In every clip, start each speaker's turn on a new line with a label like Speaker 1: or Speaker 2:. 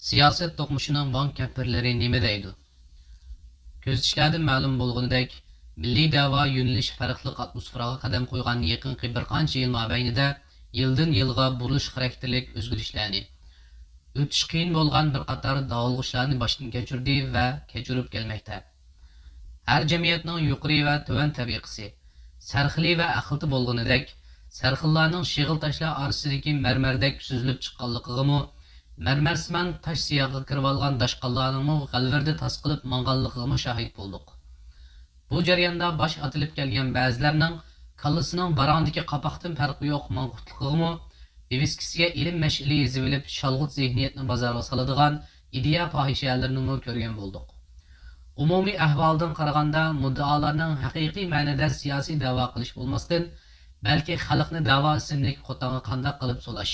Speaker 1: Siyaset to'qnashuvining van kampirlari nima deydi? Ko'rsatishlardan ma'lum bo'lganidek, milliy da'vo yo'nalishi farqli atmosferaga qadam qo'ygan yaqinqi bir qancha yil mobaynida yildan yilga burilish xarakterlik o'zgarishlarni, o'tish qiyin bo'lgan bir qator davolg'ishlarni boshdan kechirdi va kechirib kelmoqda. Har jamiyatning yuqori va tuvan tabiqasi, sarxili va aqlli bo'lganidek, sarxillarning shig'il tashlar orasidagi marmardek suzilib chiqqanligiga Mərmərsimən taş siyaqı kirib alğan daşqallarının qalverdə tas qılıb manğanlığına şahid bolduq. Bu jarayonda baş atılıb gələn bəzilərinin kallısının barağındakı qapaqdan fərqi yox manqutluğunu beviskisiyə ilim məşili yezivilib şalğıt zihniyetini bazara saladığan ideya fahişələrini görgən bolduq. Umumi əhvaldan qaraganda müddaalarının həqiqi mənada siyasi dava qilish bolmasdan, bəlkə xalqni dava isimlik qotağa qandaq qılıb solaş,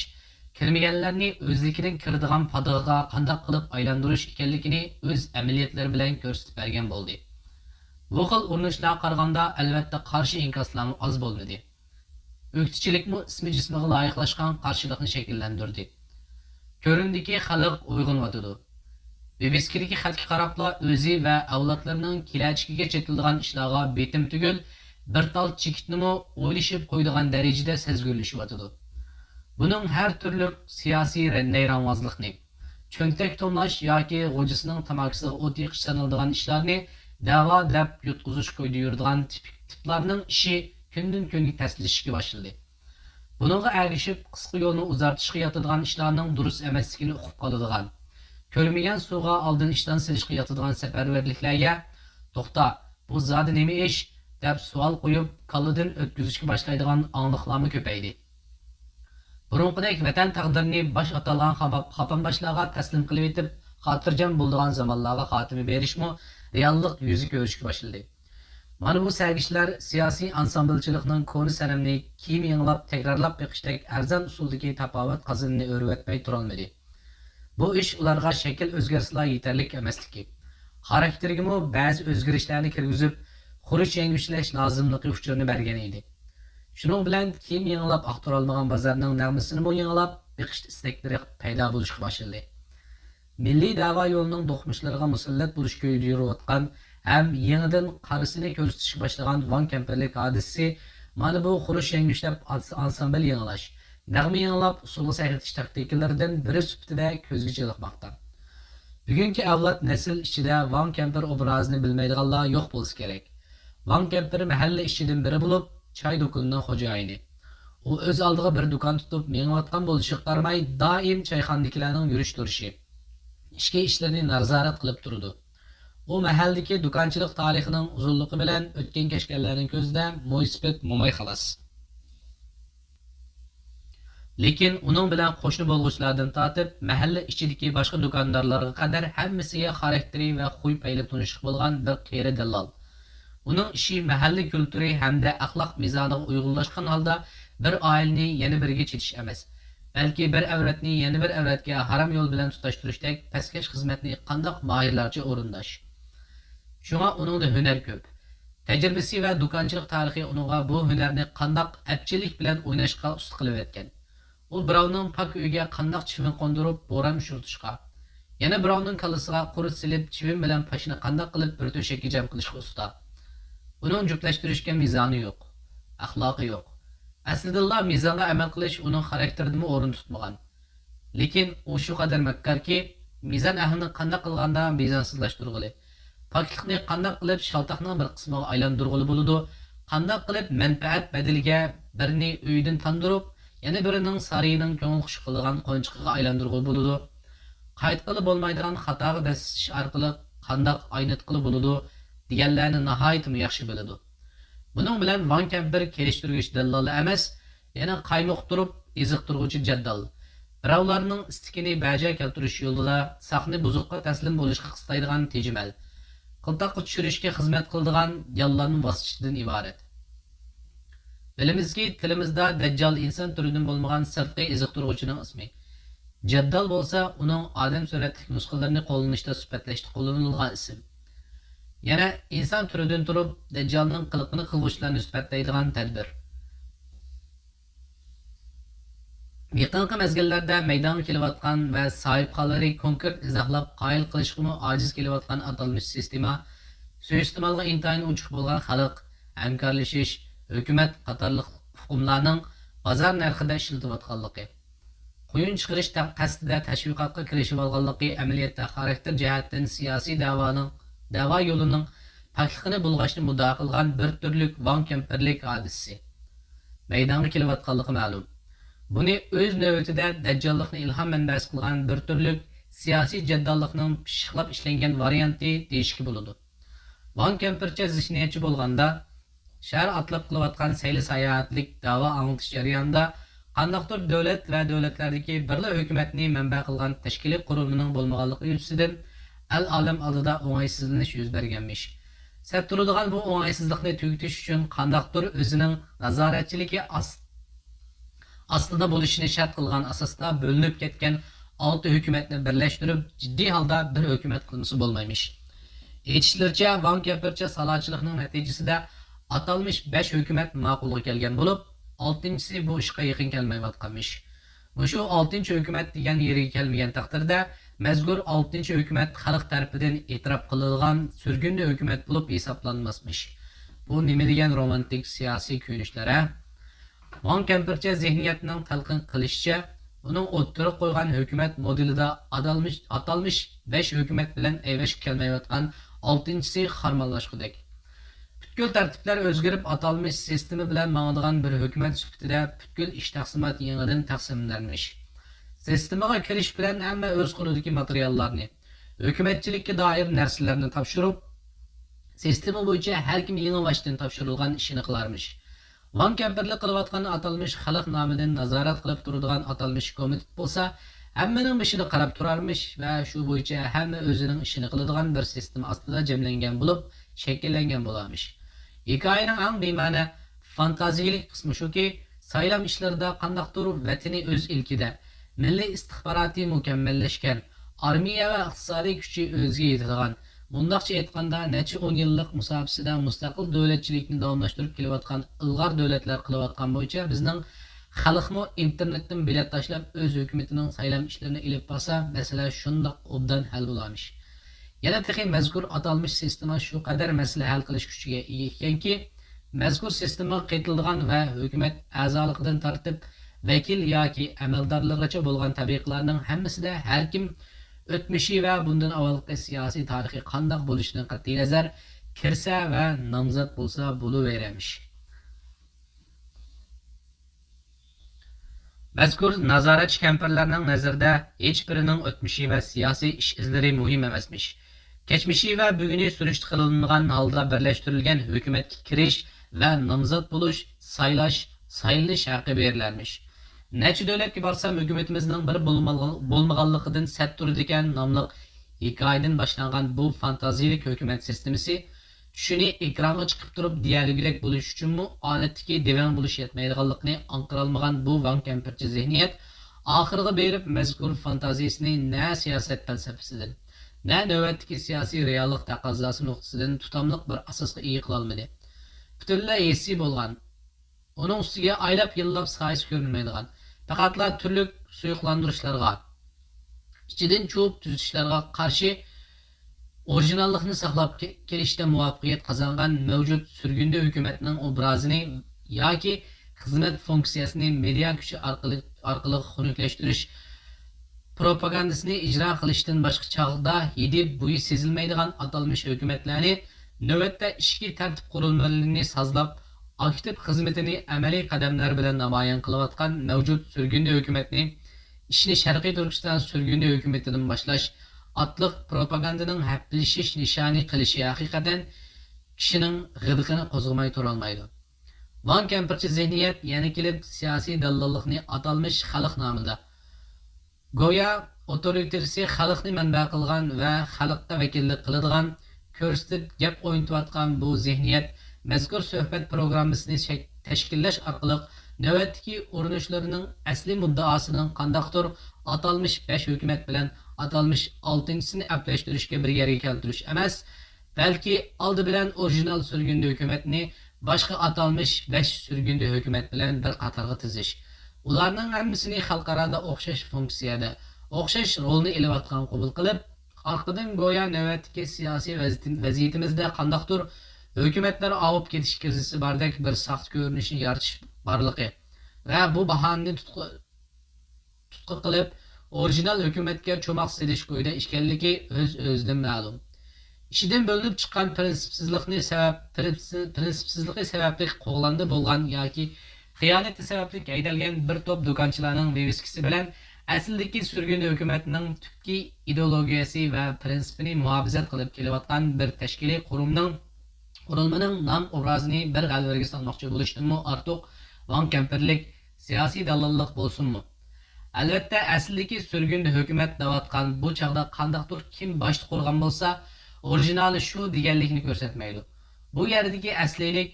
Speaker 1: kirmaganlarni o'zligidan kiradigan padag'iga qandoq qilib aylantirish ekanligini o'z amaliyotlari bilan ko'rsatib bergan bo'ldi. Bu xil urinishlarga qaraganda albatta qarshi inkoslarmi oz bo'lmadi. O'qituvchilikmi ismi jismiga loyiqlashgan qarshilikni shakllantirdi. Ko'rindiki xalq uyg'onyotdi. Bebiskidagi xalqqa qarabla o'zi va avlodlarining kelajagiga chetilgan ishlarga betim tugul bir tal chekitnimi o'ylashib qo'ydigan darajada sezgirlashyotdi. Bunun her türlü siyasi neyranmazlıkni, çöntek tonlaş yoki g'o'jisining tamakisiga o't yiqish sanaladigan ishlarni da'vo deb yutqizish qo'ydi yuradigan tiplarning ishi kundan kunga tashlashga boshladi. Buningga ergishib qisqa yo'lni uzartishga yotadigan ishlarning durust emasligini uqib qoladigan, ko'rmagan suvga oldin ishdan silishga yotadigan safarbarliklarga to'xta, bu zodi nima ish deb savol qo'yib kalladan o'tkazishga boshlaydigan angliqlarni ko'paydi. Burunqidek vatan taqdirini baş atalgan qapanbaşlarga taslim qilib etib, xotirjam bo'ladigan zamonlarga xotimi berishmi reallik yuzi ko'rishga boshladi. Mana bu sergishlar siyosiy ansamblchilikning ko'ni sanamni kiyim yanglab takrorlab beqishdek arzon usuldagi tafovut qazanini o'rgatmay turolmadi. Bu ish ularga shakl o'zgarishlar yetarli emasligi, xarakterigami ba'zi o'zgarishlarni kirgizib, xuruj yangishlash lozimligi uchurini bergan edi. Şunun bilan kiyim yanılab aqtarolmagan bozorning nag'masini bu yanılab beqish istaklari paydo bo'lishga boshladi. Milliy da'vo yo'lining do'qmishlariga musallat bo'lish ko'yida yurayotgan ham yangidan qarisini ko'rsatishga boshlagan van kampirlik hodisasi mana bu xuruj yangishlab ansambl yangilash, nag'ma yanglab usulga sayratish taktikalaridan biri sifatida ko'zga chiqmoqda. Bugungi avlod nasl ichida van kampir obrazini bilmaydiganlar yo'q bo'lsa kerak. Van kampir mahalla ishidan biri bo'lib çay do'konining xo'jayini. U o'z oldiga bir do'kon tutib, mengayotgan bo'lishiga qaramay, doim çayxonaliklarning yurish turishi, ishki ishlarini nazorat qilib turdi. U mahalldagi do'konchilik tarixining uzunligi bilan o'tgan kechganlarning ko'zida mo'ysipet mo'may xolos. Lekin uning bilan qo'shni bo'lg'uchilardan tortib, mahalla ichidagi boshqa do'kondorlarga qadar hammasiga xarakteri va xuy paylab tunishib bo'lgan bir qeri dallol. Uning ishi mahalli kulturi hamda axloq mizoniga uyg'unlashgan holda bir oilani yana biriga chetish emas, balki bir avratni yana bir avratga harom yo'l bilan tutashtirishdek pastkash xizmatni qandoq mohirlarcha o'rindash. Shunga uningda hunar ko'p. Tajribasi va do'konchilik tarixi uningga bu hunarni qandoq apchilik bilan o'ynashga usta qilib etgan. U birovning pak uyga qandoq chivin qo'ndirib, bo'ram shurtishga, yana birovning kallasiga qurut silib, chivin bilan pashni qandoq qilib bir to'shakka jam qilishga usta. Uning juplashtirishga mizoni yo'q, axloqi yo'q. Aslida mizonga amal qilish uning xarakteridimi o'rin tutmagan. Lekin u shu qadar makkarki, mizon ahlini qanday qilganda mizonsizlashtirg'ili, poklikni qanday qilib shaltoqning bir qismiga aylantirg'ili bo'ladi, qanday qilib manfaat badiliga birini uydan tandirib, yana birining sariyining ko'ngil xush qilgan qo'nchiqiga aylantirg'ili bo'ladi. Qayd qilib bo'lmaydigan xatoga basish orqali qanday aynatqili bo'ladi deganlarni nihoyat yaxshi biladi. Buning bilan van kampir kelishtirgich dallol emas, yana qaymoq turib iziqtirguvchi jaddal. Birovlarning istikini baja keltirish yo'lida sahni buzuqqa taslim bo'lishga qistaydigan tejimal, qiltaqqa tushirishga xizmat qiladigan yollarning bosqichidan iborat. Bilimizki tilimizda dajjal inson turidan bo'lmagan sirtqi iziqtirguvchining ismi. Jaddal bo'lsa uning odam suratli nusxalarini qo'llanishda sifatlashda qo'llanilgan ism. Yana inson turidan turib dajjalning qiliqini qilg'uchilarni sifatlaydigan tadbir. Yaqinqi mezgillarda maydonga kelayotgan va sohibxonlari konkret izohlab qoyil qilishga ojiz kelayotgan atalmish sistema suiiste'molga intayin uchuq bo'lgan xalq, hamkorlashish, hukumat qatorliq huquqlarning bozor narxida ishlatilayotganligi, quyun chiqarish qasdida tashviqotga kirishib olganligi amaliyotda xarakter jihatdan siyosiy da'vo yo'lining pokligini bulg'ashni muddao qilgan bir turlik von kempirlik hodisasi maydonga kelayotganligi ma'lum. Buni o'z navbatida dajjollikni ilhom manbasi qilgan bir turlik siyosiy jaddallikning pishiqlab ishlangan varianti deyishga bo'ladi. Van Kempercha zihniyatchi bo'lganda shahar atlab qilayotgan sayli sayohatlik da'vo anglitish jarayonida qandaqdir davlat va davlatlardagi birla hukumatni manba qilgan tashkiliy qurilmaning bo'lmaganligi yuzasidan al olam oldida o'ng'aysizlanish yuz berganmish. Sat turadigan bu o'ng'aysizlikni tugutish uchun qandaqdir o'zining nazoratchiligi aslida bo'lishini shart qilgan asosda bo'linib ketgan 6 hukumatni birlashtirib jiddiy holda bir hukumat qilmasi bo'lmaymish. Aytishlaricha Van Kempercha salochilikning natijasida atalmish 5 hukumat ma'qulga kelgan bo'lib, 6-si bu ishga yaqin kelmayotganmish. Shu 6-hukumat degan yeriga kelmagan taqdirda mazkur 6-hukumat xalq tarafidan e'tirof qilingan surgunli hukumat bo'lib hisoblanmasmish. Bu nima degan romantik siyosiy ko'rinishlar? Van Kempercha zihniyatining talqin qilishicha, uning o'ttirib qo'ygan hukumat modelida atalmish 5 hukumat bilan ayvashib kelmayotgan 6-si harmonlashgudek. Butkul tartiblar o'zgarib atalmish sistemi bilan ma'nodan bir hukumat sifatida butkul ish taqsimoti yangidan taqsimlanmish. Sistemaga kirish bilan hamma o'z qo'lidagi materiallarni, hukumatchilikka doir narsalarni topshirib, sistema bo'yicha har kim yangi boshdan topshirilgan ishini qilarmish. Van Kemperlik qilayotgan atalmish xalq nomidan nazorat qilib turadigan atalmish komitet bo'lsa, hammaning beshida qarab turarmish va shu bo'yicha hamma o'zining ishini qiladigan bir sistema ostida jamlangan bo'lib, shakllangan bo'larmish. Hikoyaning eng bema'ni fantaziyalik qismi shuki, saylam ishlarida qandaqdir vatani o'z ilkida, milliy istixboroti mukammallashgan, armiya va iqtisodiy kuchi o'ziga yetadigan, bundaqcha aytganda necha 10 yillik musobaqasida mustaqil davlatchilikni davomlashtirib kelayotgan ilg'or davlatlar qilayotgan bo'yicha bizning xalqmo internetdan bilet tashlab o'z hukumatining saylam ishlarini ilib borsa, masala shundoq obdan hal bo'lamish. Yana texnik mazkur atalmish sistema shu qadar masala hal qilish kuchiga ega ekanki, mazkur sistema qaytilgan va hukumat a'zoligidan tortib vakil yoki amaldorlargacha bo'lgan tabiqlarning hammasida har kim o'tmishi va bundan avvalgi siyosiy tarixi qandoq bo'lishidan qat'iy nazar kirsa va nomzod bo'lsa bo'laveramish. Mazkur nazoratchi kampirlarning nazarida hech birining o'tmishi va siyosiy ish izlari muhim emasmish. Kechmishi va buguni surishti qilingan holda birlashtirilgan hukumatga kirish va nomzod bo'lish, saylanish haqqi berilamish. Necha davlatga borsam hukumatimizning bir bo'lmaganligidan sat turadigan nomli hikoyadan boshlangan bu fantaziyalik hukumat sistemasi tushuni ekronga chiqib turib dialoglik bo'lish uchunmi odatdagi divan bo'lish yetmaydiganligini anqirolmagan bu Van Kempercha zihniyat oxiriga berib mazkur fantaziyasini na siyosat falsafasidan, na navbatdagi siyosiy reallik taqozosi nuqtasidan tutamliq bir asosga ega qila olmadi. Butunlay hissiy bo'lgan, uning ustiga aylab yillab soyasi ko'rinmaydigan, faqatla turli suyuqlantirishlarga, ichidan cho'p tuzishlarga qarshi orijinallikni saqlab kelishda muvaffaqiyat qozongan mavjud surgunda hukumatning obrazini yoki xizmat funksiyasini media kuchi orqali xunuklashtirish propagandasini ijro qilishdan boshqa chog'da yedib bo'yi sezilmaydigan atalmish hukumatlarni navbatda ichki tartib qurilmalarini sozlab aktiv xizmatini amaliy qadamlar bilan namoyon qilayotgan mavjud surgunda hukumatni ishni Sharqiy Turkiston surgunda hukumatidan boshlash atliq propagandaning haftalashish nishoni qilishi haqiqatan kishining g'idiqini qo'zg'amay turolmaydi. Van Kempercha zihniyat yana kelib siyosiy dallollikni atalmish xalq nomida go'yo autoritarisi xalqni manba qilgan va xalqqa vakillik qiladigan ko'rsatib gap o'ynatayotgan bu zihniyat mazkur suhbat programmasini tashkillash orqali navbatdagi urinishlarining asli muddaosining qandaqdir atalmish 5 hukumat bilan atalmish 6-sini aplashtirishga bir yerga keltirish emas, balki oldi bilan orijinal surgunda hukumatni boshqa atalmish 5 surgunda hukumat bilan bir qatorga tizish. ularning hammasini xalqarada o'xshash funksiyada, o'xshash rolni elayotgan qabul qilib, orqadan go'yo navbatdagi siyosiy vaziyatimizda qandaqdir hukumatlar olib ketish krizisi bordek bir saxt ko'rinishni yaratish borligi va bu bahoni tutqu qilib orijinal hukumatga cho'moq silish qo'yida ekanligi o'z-o'zidan ma'lum. İşidən bölünüb çıxan printsipsizligi sababli qo'g'landi bo'lgan yoki xiyonat sababli haydalgan bir top do'konchilarning beviskisi bilan asldagi surgun hukumatining tubki ideologiyasi va prinsipini muhofazat qilib kelayotgan bir tashkiliy qurilmaning nom obrazini bir g'alvaga solmoqchi bo'lishdanmi ortiq van kampirlik siyosiy dalollik bo'lsinmi? Albatta asldagi surgun hukumat davotgan bu chog'da qandaqdir kim boshliq qurgan bo'lsa orijinali shu deganlikni ko'rsatmaydi. Bu yerdagi aslilik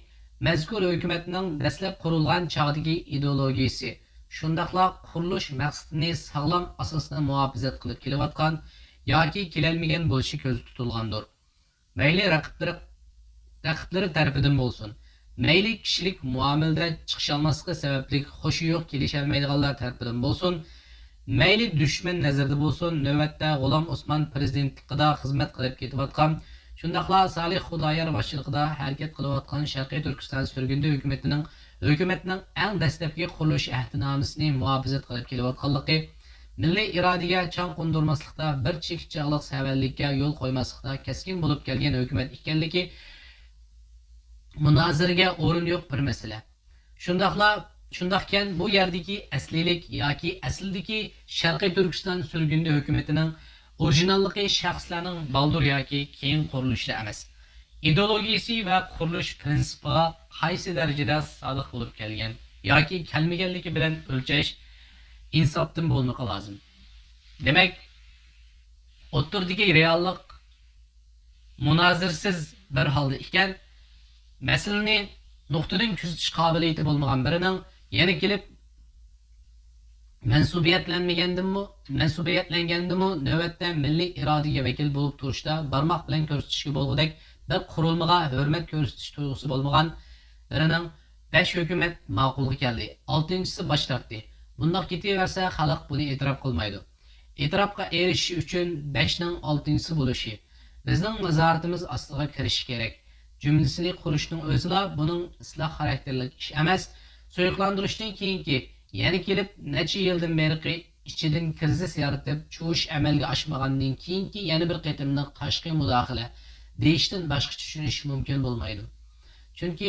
Speaker 1: mazkur hukumatning dastlab qurilgan chog'dagi ideologiyasi, shundaqla qurilish maqsadini sog'lom asosda muhofazat qilib kelayotgan yoki kelolmagan bo'lishi ko'zda tutilgandir. Mayli raqiblari tarafidan bo'lsin, mayli kishilik muomalada chiqisholmasligi sababli xo'shi yo'q kelisholmaydiganlar tarafidan bo'lsin, mayli dushman nazarda bo'lsin, navbatda G'ulom Usmon prezidentligida xizmat qilib ketayotgan, shundaqla Salih Xudoyor boshchiligida harakat qilayotgan Sharqiy Turkiston surgundi hukumatining eng dastlabki qurilish ahdnomasini muhofazat qilib kelayotganligi, milliy irodaga chang qo'ndirmaslikda, bir chekchaqliq savallikka yo'l qo'ymaslikda keskin bo'lib kelgan hukumat ekanligi munozaraga o'rin yo'q bir masala. Shundaqkan bu yerdagi aslilik yoki asldagi Sharqiy Turkiston surgundi hukumatining orijinalligi shaxslarning baldur yoki keyin qurilishida emas, ideologiyasi va qurilish prinsipiga qaysi darajada sodiq bo'lib kelgan yoki kelmaganligi bilan o'lchash insofdan bo'lmoqi lozim. Demak, o'tirdagi reallik munozirsiz bir holda ekan, masalani nuqtadan kuzatish qobiliyati bo'lmagan birining yana kelib mansubiyatlangandimu navbatda milliy irodaga vakil bo'lib turishda barmoq bilan ko'rsatishga bo'lgudek bir qurilmaga hurmat ko'rsatish tuyg'usi bo'lmagan birining 5 hukumat ma'qulga keldi, 6-si bosh tortdi. Bundoq ketaversa xalq buni e'tirof qilmaydi. E'tirofga erishish uchun 5ning 6-si bo'lishi, bizning nazoratimiz ostiga kirishi kerak. Cümlesini qurishning o'zida buning isloh xarakterli ish emas, so'yiqlantirishdan keyingi, yana kelib necha yildan beri ichidan krizis yaratib, chuvish amalga oshmagandan keyingi yana bir qatimliq tashqi mudohala deyishdan boshqa tushunish mumkin bo'lmaydi. Chunki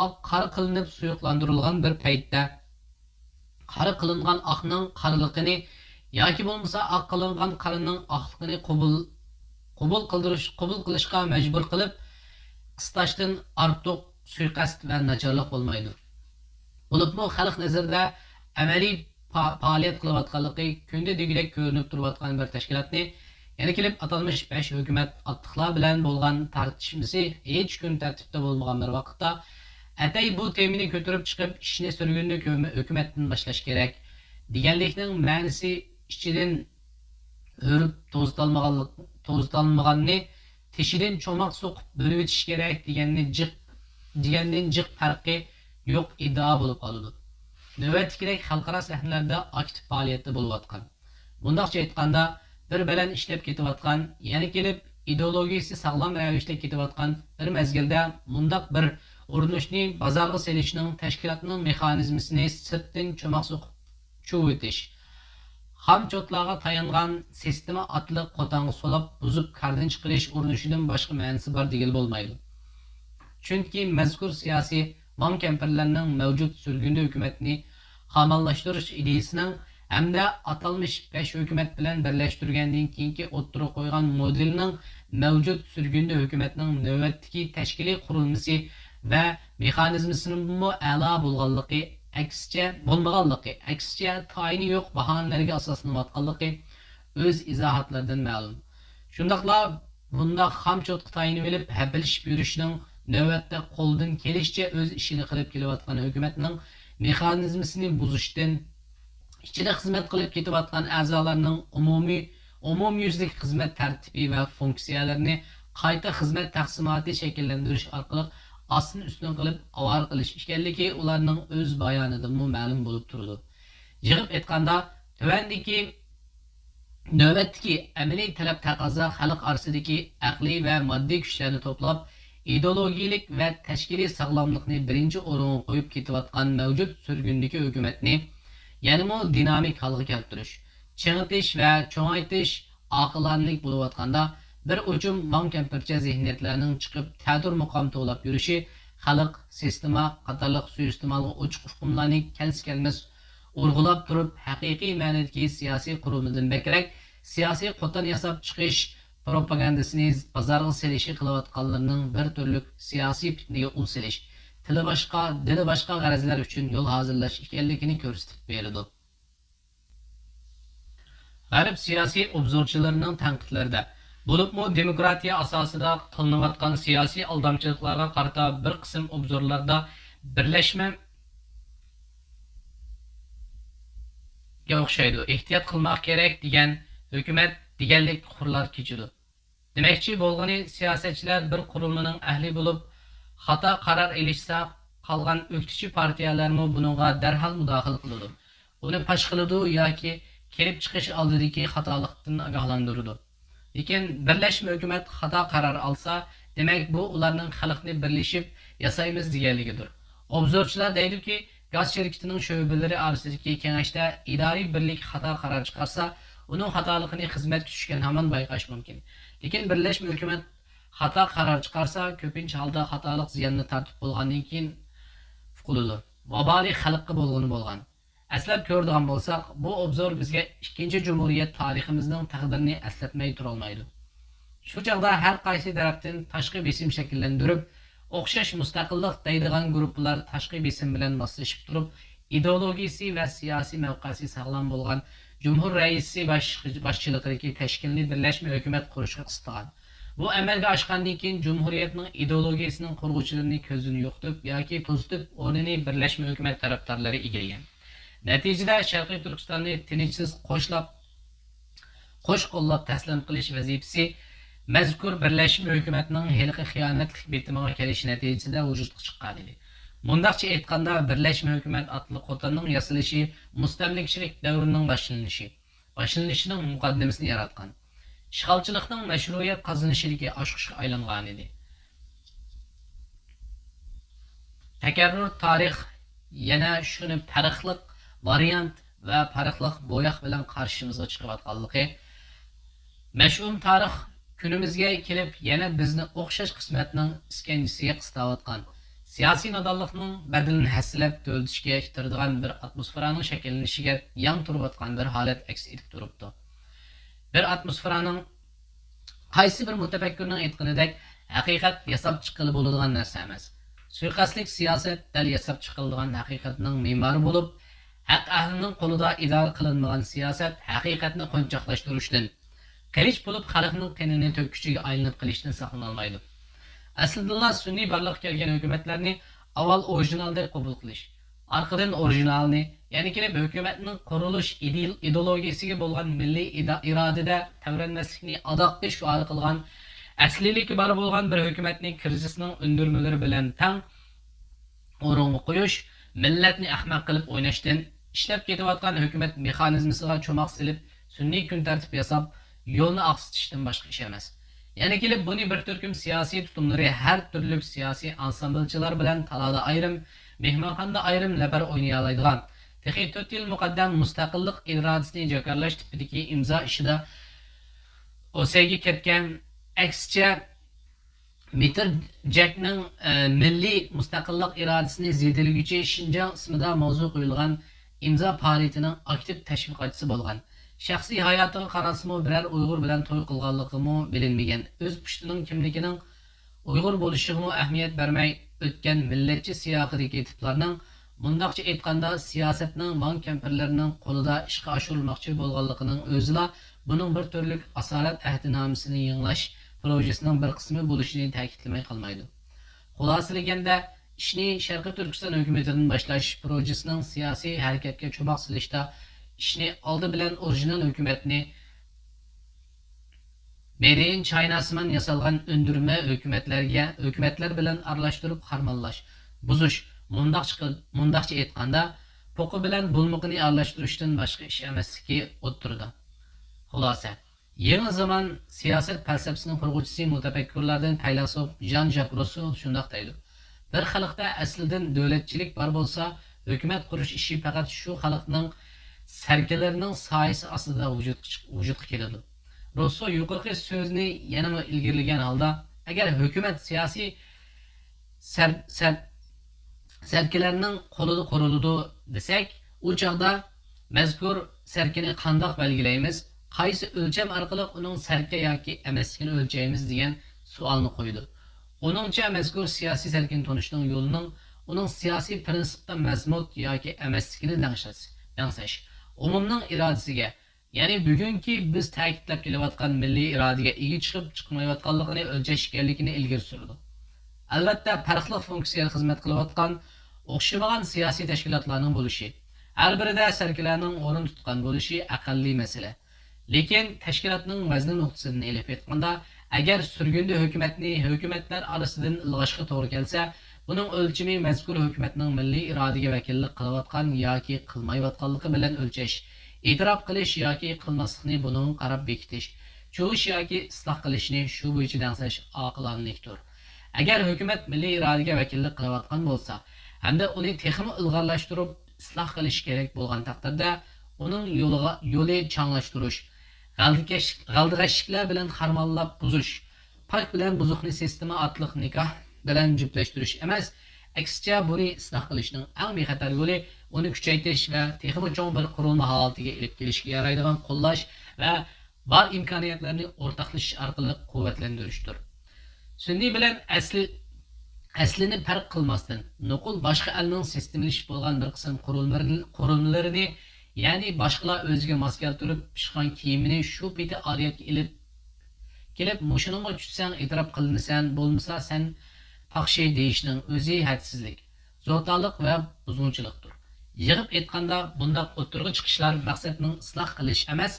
Speaker 1: oq qora qilinib so'yiqlantirilgan bir paytda qora qilingan oqning qariligini yoki bo'lmasa oq qilingan qarining oqligini qabul qilishga majbur qilib qistashdan ortiq suiqasd va nacharlik bo'lmaydi. Bo'libmi xalq nazarida amaliy faoliyat qilayotganligi kunda degidek ko'rinib turayotgan bir tashkilotni yana kelib atalmish 5 hukumat otliqlar bilan bo'lgan tartishmasi hech kun tartibda bo'lmagan bir vaqtda atay bu temini ko'tarib chiqib ishni surgunni hukumatdan boshlash kerak deganlikning ma'nosi ichidan o'rib to'zdalmaganni teshidan cho'moq so'qib bo'lib o'tish kerak degandan jiq farqi yo'q iddao bo'lib qoldi. Navbatdagidek xalqaro sahnalarda aktiv faoliyatda bo'layotgan, bundoqcha aytganda bir bilan ishlab ketayotgan, yana kelib ideologiyasi sog'lom ravishda ketayotgan bir mezgilda mundoq bir urinishni bozorga selishning tashkilotning mexanizmini sirtdan cho'moq so'qib chuvitish, hamchotlarga tayangan sistema atliq qo'tang'i solab buzib kardan chiqarish urinishidan boshqa ma'nosi bor degil bo'lmaydi. Chunki mazkur siyosiy van kampirlarning mavjud surgundi hukumatni qamallashtirish ideyasining hamda atalmish 5 hukumat bilan birlashtirgandan keyingi o'ttirib qo'ygan modelning mavjud surgundi hukumatning navbatdagi tashkiliy qurilmasi va mexanizmisining a'lo bo'lganligi, aksicha tayini yo'q bahonalarga asoslanayotganligi o'z izohatlaridan ma'lum. Shundaqla bunda hamchot tayini olib habilishib yurishning navbatda qo'ldan kelishcha o'z ishini qilib kelayotgan hukumatning mexanizmisini buzishdan, ichida xizmat qilib ketayotgan a'zolarning umumyuzlik xizmat tartibi va funksiyalarini qayta xizmat taqsimoti shakllantirish orqali astini ustun qilib avor qilish ekanligi ularning o'z bayonidami ma'lum bo'lib turdi. Yig'ib aytganda, tuvandagi navbatdagi amaliy talab taqozo xalq orasidagi aqliy va moddiy kuchlarni to'plab, ideologiyalik va tashkiliy sog'lomlikni birinchi o'ringa qo'yib ketayotgan mavjud surgundagi hukumatni yanada dinamik holga keltirish, ching'itish va cho'ngaytirish oqilanlik bo'layotganda bir uchum mankampircha zihniyatlarning chiqib ta'dir muqom to'lab yurishi xalq sistema qatorliq suiiste'molga ochiq hukmlarni kelmas urg'ulab turib haqiqiy ma'nodagi siyosiy qurilmadan bakrak siyosiy qo'tan yasab chiqish propagandasini bozorga selishi qilayotganlarning bir turlik siyosiy fitnaga ul selish, tili boshqa, dili boshqa g'arazlar uchun yo'l hozirlash ekanligini ko'rsatib berdi. G'arb siyosiy obzorchilarining tanqidlarida bo'libmi demokratiya asosida qilinayotgan siyosiy aldamchiliklarga qarata bir qism obzorlarda birlashma o'xshaydi. Ehtiyot qilmoq kerak degan hukumat deganlik qurlar kechidi. Demakchi bo'lgani siyosatchilar bir qurilmaning ahli bo'lib, xato qaror ilishsa, qolgan o'qituvchi partiyalarmi buningga darhol mudoxil qiladi. Uni pash qiladi yoki kelib chiqish oldidagi xatolikdan ogohlantiradi. Lekin birlashma hukumat xato qaror olsa, demak bu ularning xalqni birlashib yasaymiz deganligidir. Obzorchilar deydiki, gaz şirketining sho'balari orasidagi kengashda idoriy birlik xato qaror chiqarsa, uning xatoligini xizmat tushgan hamon bayqash mumkin. Lekin birlashma hukumat xato qaror chiqarsa, ko'pincha holda xatolik ziyonni tortib bo'lgandan keyin qululur. Vaboli xalqqa bo'lgan. Aslab ko'radigan bo'lsak, bu obzor bizga ikkinchi jumhuriyat tariximizning taqdirini eslatmay tura olmaydi. Shu chog'da har qaysi tarafdan tashqi besim shakllantirib, o'xshash mustaqillik deydigan guruhlar tashqi besim bilan moslashib turib, ideologiyasi va siyosiy mavqesi sog'lom bo'lgan Cumhur raisi boshchiligidagi tashkilli birlashma hukumat qurishga istagan. Bu amalga oshgandan keyin Cumhuriyatning ideologiyasining qurg'uvchilarini ko'zini yo'qotib yoki to'sib o'rnini birlashma hukumat tarafdorlari egallagan. Natijada Sharqiy Turkistonni tinchsiz qo'sh qo'llab taslim qilish vazifasi mazkur birlashma hukumatning hiliqi xiyonatlik bitimiga kelishi natijasida vujudga chiqqan edi. Mundaqcha aytganda, birlashma hukumat atli qo'tanning yasalishi mustamlikchilik davrining boshlanishining muqaddimasini yaratgan. Ishg'olchilikning mashruiyat qozonishidagi oshqishga aylangan edi. Takarrur tarix yana shuni farqli variant va farqli bo'yoq bilan qarshimizga chiqayotganligi, mash'um tarix kunimizga kelib yana bizni o'xshash qismatning iskanjisiga qistayotgan, siyosiy nodonlikning badalini haslab to'lishga itiradigan bir atmosferaning shakllanishiga yang turayotgan bir holat aks etib turibdi. Bir atmosferaning qaysi bir mutafakkirning aytganidek haqiqat yasab chiqilib bo'ladigan narsa emas. Suiqasdlik siyosat dal yasab chiqiladigan haqiqatning me'mori bo'lib, haq ahlining qo'lida idora qilinmagan siyosat haqiqatni qo'nchoqlashtirishdan, qilich bo'lib xalqning qinini to'kishiga aylanib qilishdan saqlanolmaydi. Aslida sunniy barliq kelgan hukumatlarni avval original deb qabul qilish, orqadan originalni, ya'ni kelib hukumatning qurilish ideologiyasiga bo'lgan milliy irodada tavranmaslikni adoqqa shuari qilgan, asliligi bor bo'lgan bir hukumatning krizisning undirmalari bilan tang o'ringa qo'yish, millatni ahmoq qilib o'ynashdan, ishlab ketayotgan hukumat mexanizmisiga cho'moq silib, sunniy kun tartib yasab, yo'lni oqsitishdan boshqa ish emas. Yana kelib buni bir turkum siyosiy tutumlari har turli siyosiy ansamblchilar bilan talada ayrim, mehmonxonada ayrim lapar o'ynay oladigan, texnik 4 yil muqaddam mustaqillik irodasini jakarlash tipidagi imzo ishida o'saga ketgan aksicha Meter Jackning milliy mustaqillik irodasini zedilguchi Shinjang ismida mavzu qo'yilgan imzo faoliyatining aktiv tashviqotchisi bo'lgan. Shaxsiy hayotiga qarasimi biror Uyg'ur bilan to'y qilganligimi bilinmagan. O'z pushtining kimligining Uyg'ur bo'lishiga ahamiyat bermay o'tgan millatchi siyosatdagi tiplarning bundaqcha aytganda siyosatning man kampirlarining qo'lida ishga oshirilmoqchi bo'lganligining o'zila buning bir turlik asorat ahdinomasini yanglash projesining bir qismi bo'lishini ta'kidlamay qolmaydi. Xulosalaganda ishni Sharqiy Turkiston hukumatining boshlash projesining siyosiy harakatga cho'moq silishda ishni oldi bilan original hukumatni Made in China'sıman yasalgan öndürme hökumetler bilen aralashtirib harmanlash, buzish, mundaqcha aytganda, poqi bilan bulmuqini aralashtirishdan boshqa ish emasligi o'ttirdi. Xulosa. Yangi zaman siyoset falsafasining qurg'uvchisi mutafakkirlardan faylasuf Jean-Jacques Rousseau shundoq deydi. Bir xalqda aslidan davlatchilik bor bo'lsa, hukumat qurish ishi faqat shu xalqning sarkalarining soyasi ostida vujudga keladi. Rousseau yuqorqi so'zni yana ilgirlagan holda, agar hukumat siyosiy sarkalarning qo'lida quriladi desak, u chog'da mazkur sarkani qandoq belgilaymiz? Qaysi o'lcham orqali uning sarka yoki emasligini o'lchaymiz degan savolni qo'ydi. Uningcha mazkur siyosiy sarkani tanishning yo'lining uning siyosiy prinsipda mazmut yoki emasligini dangsash, umumning irodasiga, ya'ni bugungi biz ta'kidlab kelayotgan milliy irodaga ega chiqib chiqmayotganligini o'lchash ekanligini ilgari surdi. Albatta, farqli funksiyaga xizmat qilayotgan o'xshamagan siyosiy tashkilotlarning bo'lishi, har birida sarkalarning o'rin tutgan bo'lishi aqalli masala. Lekin tashkilotning vazni nuqtasidan elib aytganda, agar surgunda hukumatlar orasidan ilg'ashga to'g'ri kelsa, buning o'lchami mazkur hukumatning milliy irodaga vakillik qilayotgan yoki qilmayotganligi bilan o'lchash, e'tirof qilish yoki qilmaslikni buning qarab bekitish, cho'yish yoki isloh qilishni shu bo'yicha dangsash oqilanlikdir. Agar hukumat milliy irodaga vakillik qilayotgan bo'lsa, hamda uni texmi ilg'orlashtirib isloh qilish kerak bo'lgan taqdirda, uning yo'li changlashtirish, g'aldig'ashliklar bilan harmonlab buzish, farq bilan buzuqni sistema orqali nikoh bilan juplashtirish emas, aksicha buni isloh qilishning eng bexatar yo'li uni kuchaytirish va texmi cho'ng bir qurilma holatiga elib kelishga yaraydigan qo'llash va bor imkoniyatlarni o'rtoqlashish orqali quvvatlantirishdir. Sunniy bilan aslini farq qilmasdan, nuqul boshqa elning sistemlashib bo'lgan bir qism qurilmalarini, ya'ni boshqalar o'ziga mos keltirib pishgan kiyimini shu peti oriyatga ilib kelib, mushiningga tushsang e'tirof qilinasan, bo'lmasa sen fahshiy deyishning o'zi hadsizlik, zo'rtalik va buzg'unchilikdir. Yig'ib aytganda, bundoq o'tirg'i chiqishlar maqsadning isloh qilish emas,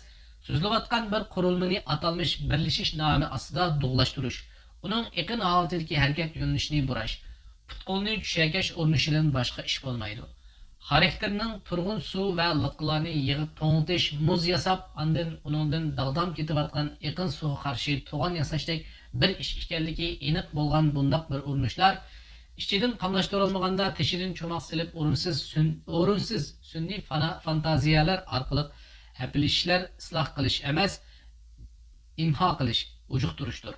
Speaker 1: so'zlayotgan bir qurilmani atalmish birlashish nomi ostida dug'lashtirish, uning yaqin holatidagi harakat yo'nalishini burash, putqo'lni tushagash o'rnishidan boshqa ish bo'lmaydi. Xarakterning turg'un suv va liqlarni yig'ib to'ng'itish, muz yasab, undan uningdan dag'dam ketayotgan yaqin suvga qarshi to'g'on yasashdek bir ish ekanligi aniq bo'lgan bundoq bir urinishlar ichidan qamlashtirilmaganda tishidan cho'moq silib o'rinsiz sunniy fantaziyalar orqali hapilishlar isloh qilish emas, imho qilish, ujuqtirishdir.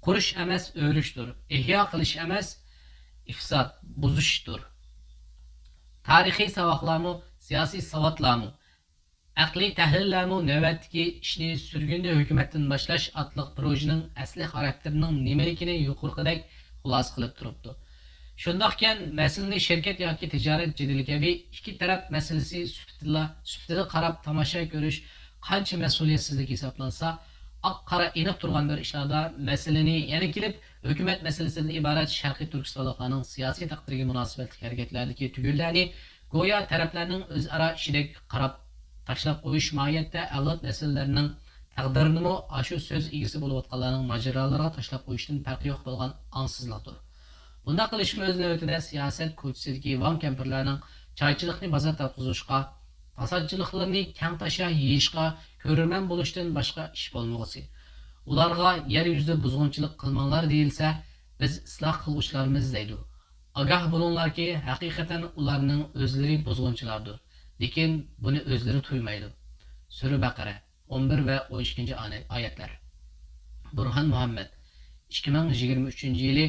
Speaker 1: Qurish emas, o'rishdir. Ihyo qilish emas, ifsod, buzishdir. Tarixiy saboqlarmi, siyosiy savodlarmi, aqliy tahlillarmi navbatdagi ishni surgunda hukumatdan boshlash otliq projening asli xarakterining nimaligini yuqoridek xulosa qilib turibdi. Shundoqkan, masalani shirkat yoki tijorat jiddiyligi ikki taraf masalasi sifatida qarab tomosha ko'rish qancha mas'uliyatsizlik hisoblansa, oq qora aniq turgan bir ishlarda masalani yana kelib hukumat masalasidan iborat sharqiy turkistonliklarning siyosiy taqdiriga munosabatli harakatlardagi tugularni go'yo taraflarning o'zaro ishidek qarab tashlab qo'yish mohiyatda avlod nasllarining taqdirini shu so'z egasi bo'layotganlarning mojarolariga tashlab qo'yishdan farqi yo'q bo'lgan onsizlikdir. Bunday qilishma o'z navbatida siyosat ko'chasidagi van kampirlarning choychilikni bozor topqizishga, fasodchiliklarni kang tasha yeyishga, ko'rman bo'lishdan boshqa ish bo'lmag'usi. Ularga yer yuzida buzg'unchilik qilmanglar deyilsa, biz isloh qiluvchilarimiz deydi. Ogoh bo'linglarki, haqiqatan ularning o'zlari buzg'unchilardir. Lekin buni o'zlari tuymaydi. Sura Baqara 11 va 12 oyatlar. Burhan Muhammad 2023 yili